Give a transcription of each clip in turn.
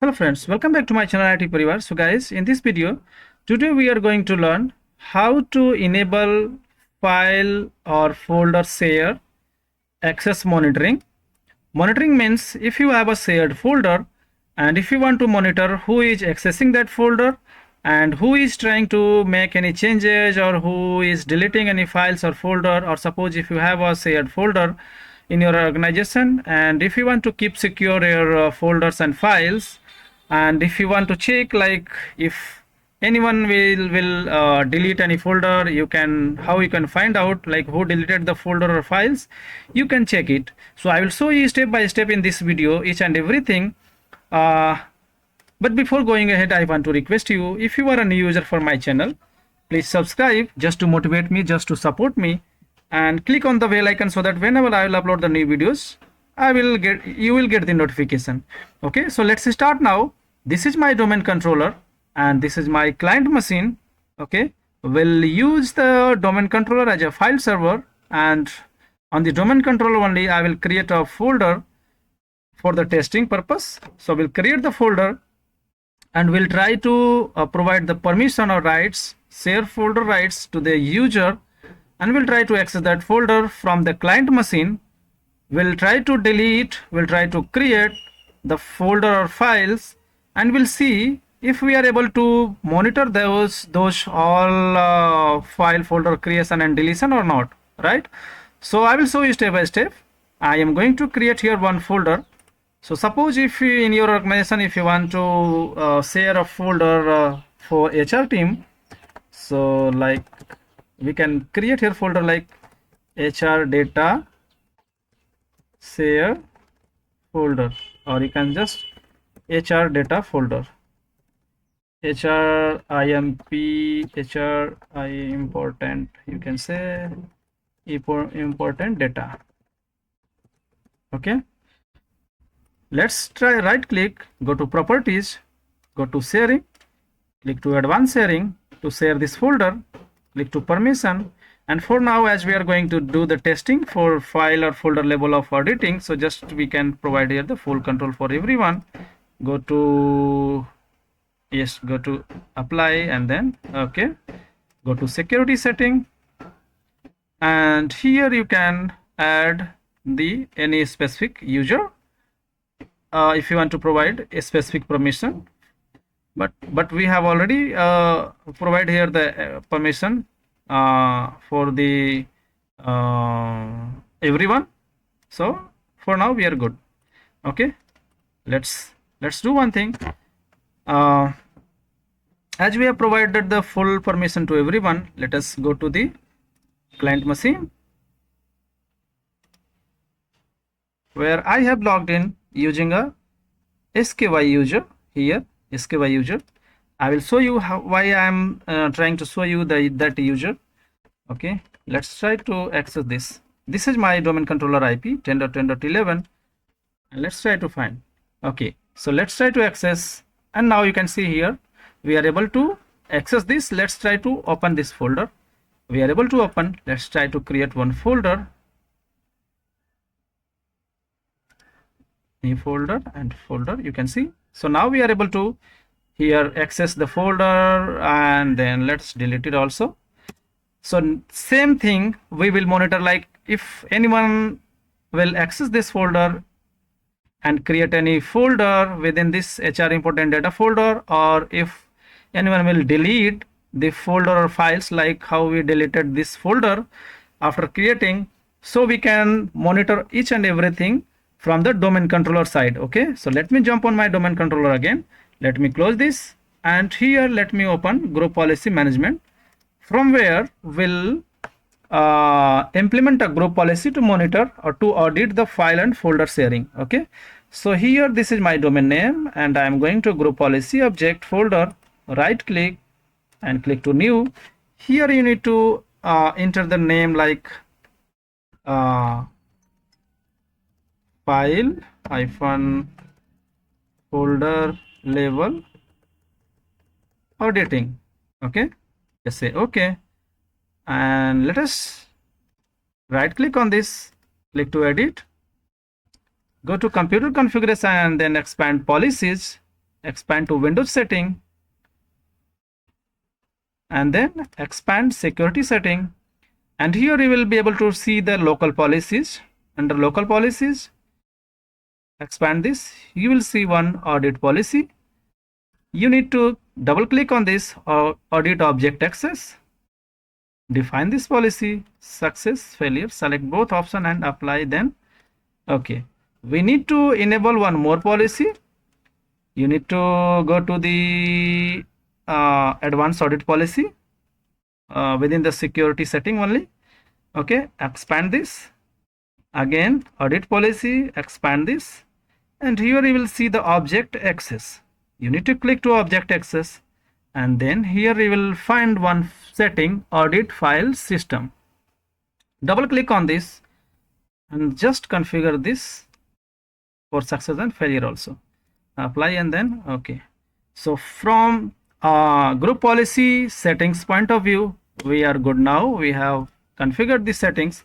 Hello friends, welcome back to my channel IT Parivar. So guys, in this video, today we are going to learn how to enable file or folder share access monitoring. Monitoring means if you have a shared folder and if you want to monitor who is accessing that folder and who is trying to make any changes or who is deleting any files or folder, or suppose if you have a shared folder in your organization and if you want to keep secure your folders and files, and if you want to check like if anyone will delete any folder, you can how you can find out like who deleted the folder or files, you can check it. So I will show you step by step in this video each and everything. But before going ahead, I want to request you, if you are a new user for my channel, please subscribe just to motivate me, just to support me, and click on the bell icon so that whenever I will upload the new videos, you will get the notification. Okay, so let's start now. This is my domain controller and this is my client machine. Okay, we'll use the domain controller as a file server, and on the domain controller only I will create a folder for the testing purpose. So we'll create the folder and we'll try to provide the permission or rights, share folder rights to the user, and we'll try to access that folder from the client machine. We'll try to delete, we'll try to create the folder or files, and we'll see if we are able to monitor those all file folder creation and deletion or not, right? So I will show you step by step. I am going to create here one folder. So suppose if you, in your organization, if you want to share a folder for HR team, so like we can create here folder like HR data share folder, or you can just HR data folder, HR IMP, HR important, you can say important data. Okay, let's try. Right click, go to properties, go to sharing, click to advanced sharing to share this folder, click to permission. And for now, as we are going to do the testing for file or folder level of auditing, so just we can provide here the full control for everyone. Go to yes, go to apply, and then okay, go to security setting, and here you can add the any specific user if you want to provide a specific permission, but we have already provided here the permission for the everyone. So for now we are good. Okay, let's do one thing. As we have provided the full permission to everyone, let us go to the client machine where I have logged in using a SKY user. Here SKY user, I will show you why I am trying to show you that user. Okay, let's try to access this. This is my domain controller IP 10.10.11, and let's try to find. Okay, so let's try to access, and now you can see here we are able to access this. Let's try to open this folder. We are able to open. Let's try to create one folder, new folder and folder, you can see. So now we are able to here access the folder, and then let's delete it also. So same thing we will monitor, like if anyone will access this folder and create any folder within this HR important data folder, or if anyone will delete the folder or files, like how we deleted this folder after creating, so we can monitor each and everything from the domain controller side. Okay, so let me jump on my domain controller again. Let me close this, and here let me open group policy management, from where we'll implement a group policy to monitor or to audit the file and folder sharing. Okay, so here this is my domain name, and I am going to group policy object folder, right click and click to new. Here you need to enter the name like file hyphen folder level auditing. Okay, just say okay, and let us right click on this, click to edit, go to computer configuration, and then expand policies, expand to Windows setting, and then expand security setting. And here you will be able to see the local policies. Under local policies, expand this, you will see one audit policy. You need to double click on this audit object access. Define this policy, success, failure, select both option and apply, then okay. We need to enable one more policy. You need to go to the advanced audit policy within the security setting only. Okay, expand this. Again, audit policy, expand this. And here you will see the object access. You need to click to object access. And then here you will find one setting, audit file system. Double click on this and just configure this for success and failure also. Apply and then okay. So from group policy settings point of view, we are good now. We have configured the settings.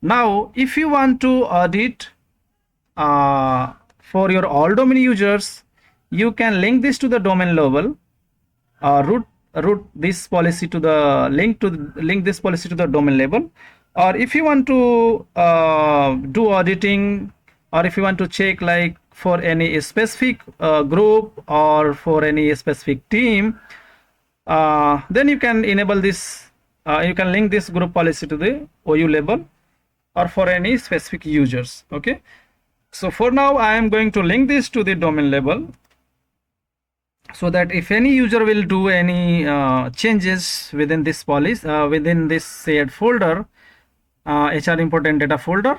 Now if you want to audit for your all domain users, you can link this to the domain level, route this policy to the link this policy to the domain level. Or if you want to do auditing, or if you want to check like for any specific group or for any specific team, then you can enable this, you can link this group policy to the OU level or for any specific users. Okay, so for now I am going to link this to the domain level, so that if any user will do any changes within this policy, within this shared folder, HR important data folder,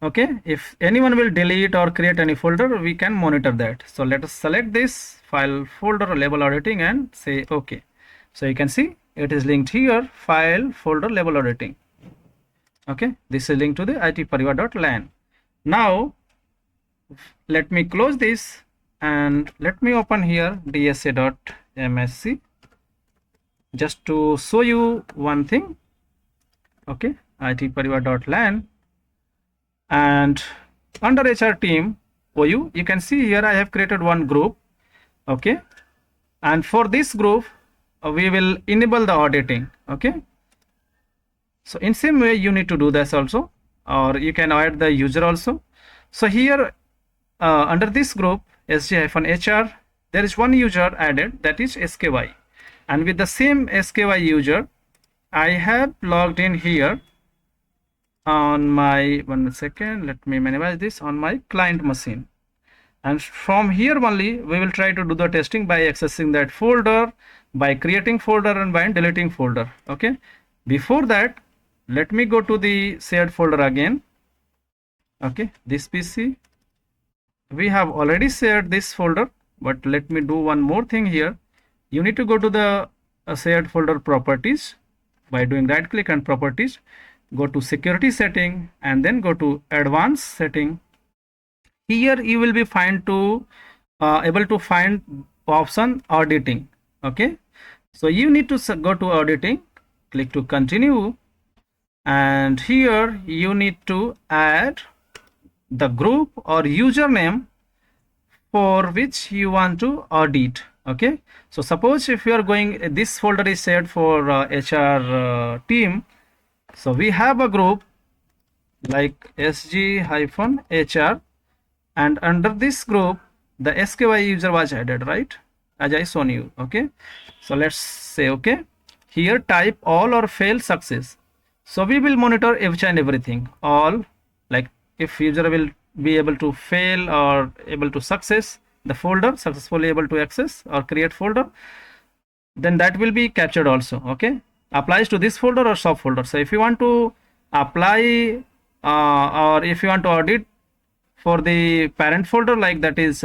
okay, if anyone will delete or create any folder, we can monitor that. So let us select this file folder label auditing and say okay. So you can see it is linked here, file folder label auditing. Okay, this is linked to the itparivar.lan. Now let me close this and let me open here dsa.msc just to show you one thing. Okay, itparivar.lan, and under HR team OU, you can see here I have created one group. Okay, and for this group we will enable the auditing. Okay, so in same way you need to do this also, or you can add the user also. So here under this group sg-hr, there is one user added, that is SKY, and with the same SKY user I have logged in here on my, one second, let me minimize this, on my client machine. And from here only we will try to do the testing by accessing that folder, by creating folder and by deleting folder. Okay, before that let me go to the shared folder again. Okay, this PC, we have already shared this folder, but let me do one more thing here. You need to go to the shared folder properties by doing right click and properties, go to security setting and then go to advanced setting. Here you will be able to find option auditing. Okay, so you need to go to auditing, click to continue, and here you need to add the group or username for which you want to audit. Okay, so suppose if you are going, this folder is shared for HR team, so we have a group like sg-hr, and under this group the SKY user was added, right, as I shown you. Okay, so let's say okay, here type all or fail success. So we will monitor each and everything, all, like if user will be able to fail or able to success the folder, successfully able to access or create folder, then that will be captured also. Okay, applies to this folder or subfolder. So if you want to apply or if you want to audit for the parent folder, like that is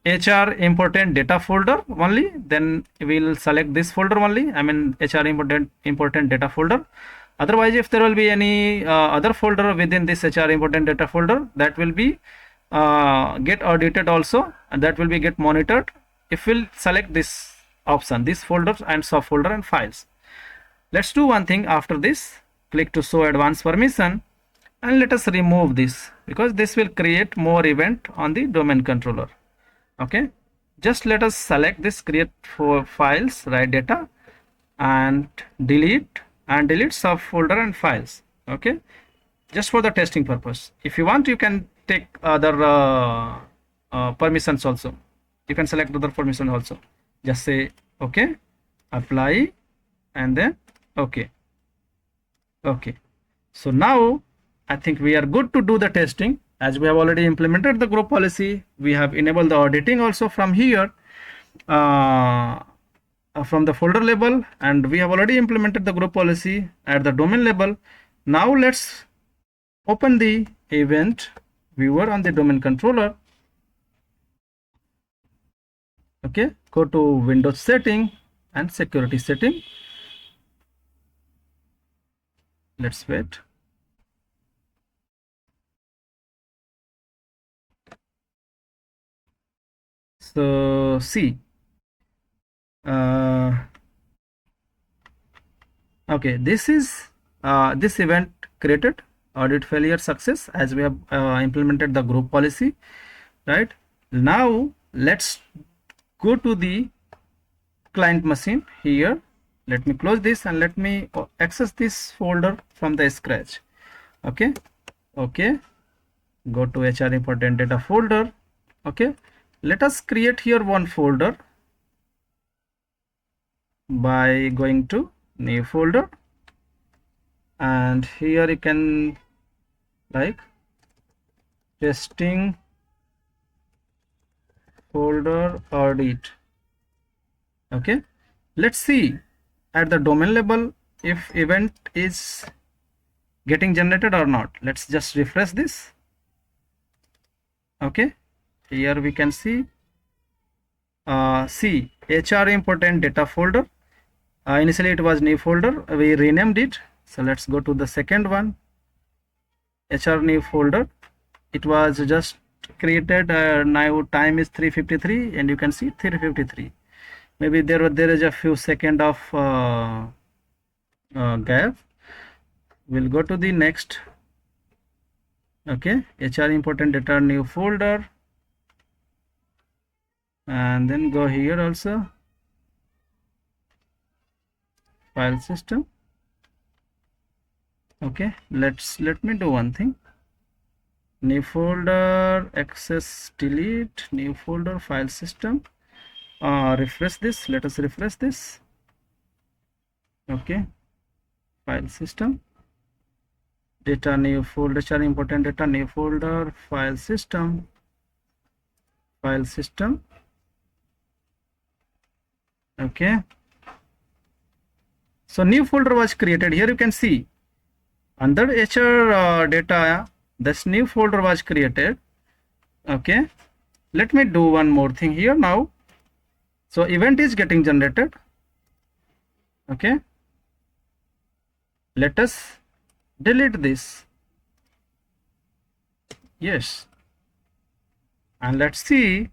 HR important data folder only, then we will select this folder only, I mean HR important data folder. Otherwise if there will be any other folder within this HR important data folder, that will be get audited also, and that will be get monitored if we'll select this option, this folders and subfolder and files. Let's do one thing. After this, click to show advanced permission and let us remove this, because this will create more event on the domain controller. Okay, just let us select this create for files, write data, and delete subfolder and files. Okay, just for the testing purpose. If you want, you can take other permissions also. You can select other permission also. Just say okay, apply, and then okay. Okay, so now I think we are good to do the testing. As we have already implemented the group policy, we have enabled the auditing also from here, from the folder level, and we have already implemented the group policy at the domain level. Now let's open the event viewer on the domain controller. Okay, go to Windows setting and security setting. Let's wait. So see, okay, this is this event created audit failure success, as we have implemented the group policy, right? Now let's go to the client machine here. Let me close this and let me access this folder from the scratch. Okay, okay, go to HR important data folder. Okay, let us create here one folder by going to new folder, and here you can like testing folder audit. Okay, let's see at the domain level if event is getting generated or not. Let's just refresh this. Okay, here we can see HR important data folder. Initially it was new folder, we renamed it. So let's go to the second one, HR new folder. It was just created, now time is 3:53 and you can see 3:53. Maybe there is a few second of gap. We'll go to the next. Okay, HR important data new folder, and then go here also, file system. Okay, let me do one thing. New folder, access, delete, new folder, file system. Refresh this. Let us refresh this. Okay, file system, data new folder, HR important data new folder, file system, file system. Okay, so new folder was created. Here you can see under HR data, this new folder was created. Okay, let me do one more thing here now. So event is getting generated. Okay, let us delete this. Yes, and let's see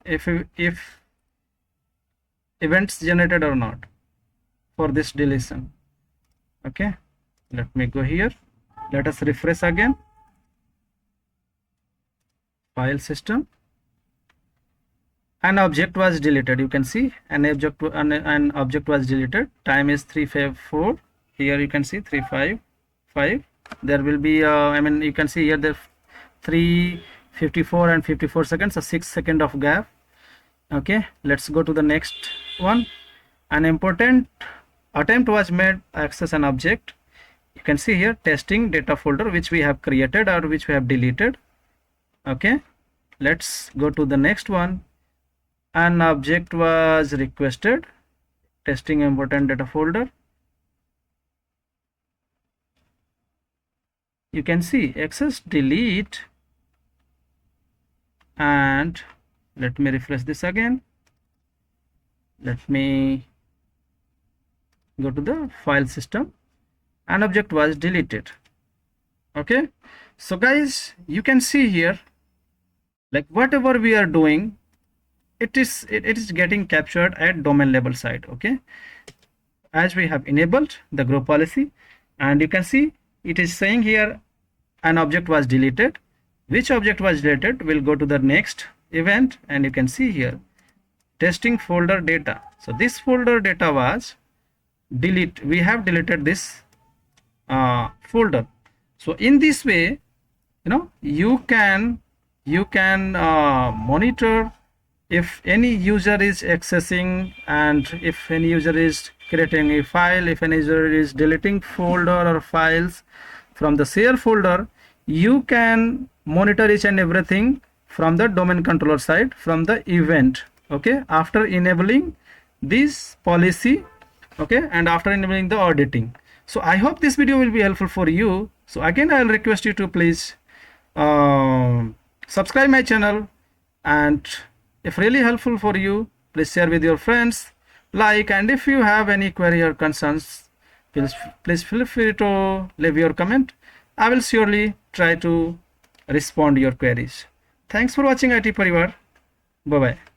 if events generated or not for this deletion. Okay, let me go here. Let us refresh again. File system. An object was deleted. You can see an object was deleted. Time is 3:54. Here you can see 3:55. There will be I mean, you can see here the 3:54 and 54 seconds, a 6-second of gap. Okay, let's go to the next one. An important attempt was made access an object. You can see here testing data folder, which we have created or which we have deleted. Okay, let's go to the next one. An object was requested, testing important data folder. You can see access, delete, and let me refresh this again. Let me go to the file system. An object was deleted. Okay, so guys, you can see here, like whatever we are doing, it is getting captured at domain level side. Okay, as we have enabled the group policy, and you can see it is saying here an object was deleted. Which object was deleted? We'll go to the next event, and you can see here testing folder data. So this folder data was we have deleted this folder. So in this way, you can monitor if any user is accessing, and if any user is creating a file, if any user is deleting folder or files from the share folder, you can monitor each and everything from the domain controller side, from the event. Okay, after enabling this policy, okay, and after enabling the auditing. So I hope this video will be helpful for you. So again, I'll request you to please subscribe my channel, and if really helpful for you, please share with your friends, like, and if you have any query or concerns, please feel free to leave your comment. I will surely try to respond to your queries. Thanks for watching IT Parivar. Bye bye.